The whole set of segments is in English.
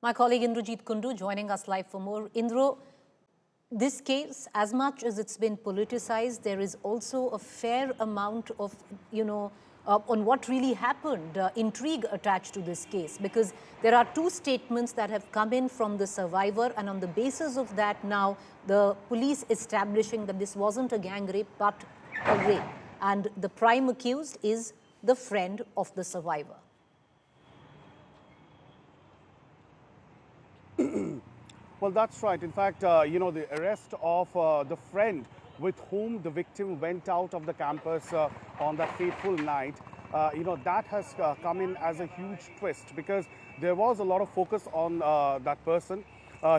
My colleague Indrajeet Kundu joining us live for more. Indro, this case, as much as it's been politicized, there is also a fair amount of, on what really happened, intrigue attached to this case, because there are two statements that have come in from the survivor, and on the basis of that now, the police establishing that this wasn't a gang rape, but a rape. And the prime accused is the friend of the survivor. Well, that's right. In fact, the arrest of the friend with whom the victim went out of the campus on that fateful night, that has come in as a huge twist because there was a lot of focus on that person.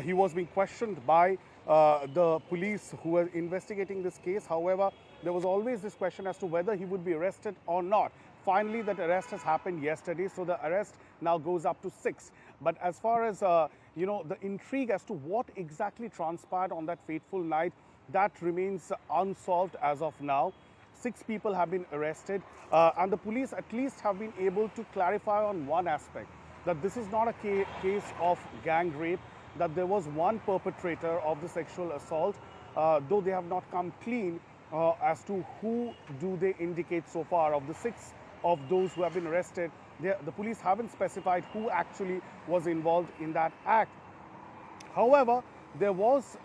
He was being questioned by the police who were investigating this case. However, there was always this question as to whether he would be arrested or not. Finally, that arrest has happened yesterday, so the arrest now goes up to 6. But as far as, the intrigue as to what exactly transpired on that fateful night, that remains unsolved as of now. 6 people have been arrested, and the police at least have been able to clarify on one aspect, that this is not a case of gang rape, that there was one perpetrator of the sexual assault, though they have not come clean as to who do they indicate so far. Of the 6 of those who have been arrested, the police haven't specified who actually was involved in that act. However, there was,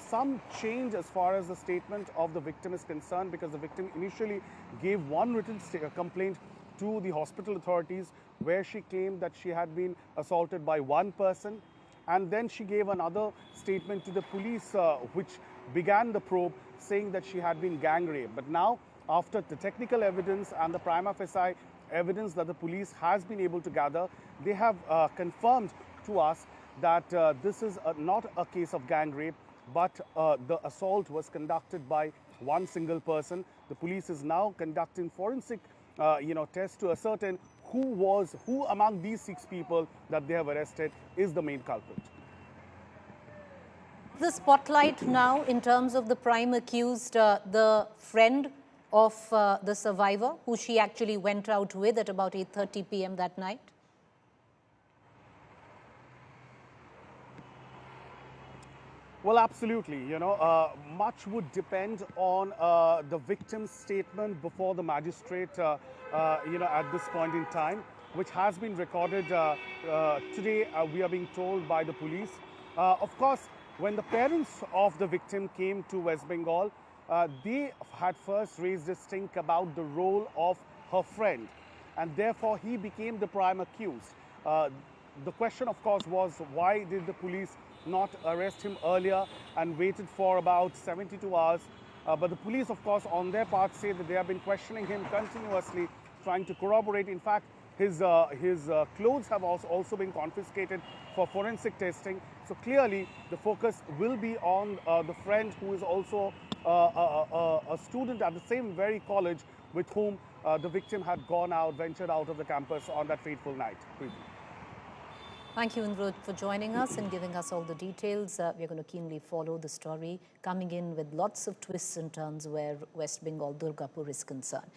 some change as far as the statement of the victim is concerned, because the victim initially gave one written complaint to the hospital authorities where she claimed that she had been assaulted by one person, and then she gave another statement to the police which began the probe saying that she had been gang raped. But now, after the technical evidence and the prima facie evidence that the police has been able to gather, they have confirmed to us that this is not a case of gang rape, but the assault was conducted by one single person. The police is now conducting forensic tests to ascertain who among these 6 people that they have arrested is the main culprit. The spotlight now in terms of the prime accused, the friend of the survivor, who she actually went out with at about 8:30 p.m. that night? Well, absolutely. Much would depend on the victim's statement before the magistrate, at this point in time, which has been recorded today, we are being told by the police. Of course, when the parents of the victim came to West Bengal, they had first raised a stink about the role of her friend, and therefore he became the prime accused. The question, of course, was why did the police not arrest him earlier and waited for about 72 hours? But the police, of course, on their part say that they have been questioning him continuously, trying to corroborate. In fact, his clothes have also been confiscated for forensic testing. So clearly, the focus will be on the friend who is also a student at the same very college with whom the victim had ventured out of the campus on that fateful night. Thank you, Indra, for joining us and giving us all the details. We're going to keenly follow the story, coming in with lots of twists and turns where West Bengal, Durgapur is concerned.